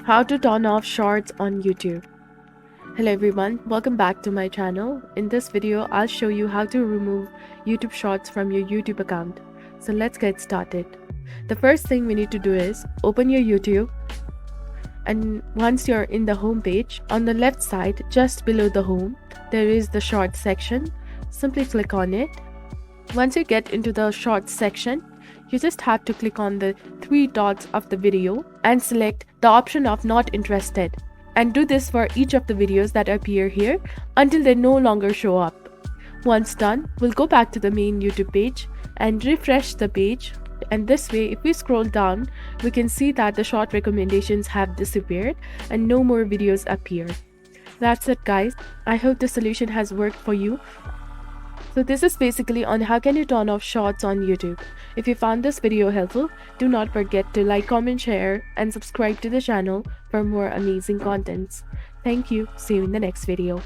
How to turn off shorts on YouTube. Hello everyone, welcome back to my channel. In this video, I'll show you how to remove YouTube shorts from your YouTube account. So let's get started. The first thing we need to do is open your YouTube, and once you're in the home page, on the left side just below the home, there is the shorts section. Simply click on it. Once you get into the shorts section, you just have to click on the three dots of the video and select the option of not interested, and do this for each of the videos that appear here until they no longer show up. Once done, we'll go back to the main YouTube page and refresh the page, and this way if we scroll down, we can see that the short recommendations have disappeared and no more videos appear. That's it guys. I hope the solution has worked for you. So this is basically on how can you turn off shorts on YouTube. If you found this video helpful, do not forget to like, comment, share, and subscribe to the channel for more amazing contents. Thank you. See you in the next video.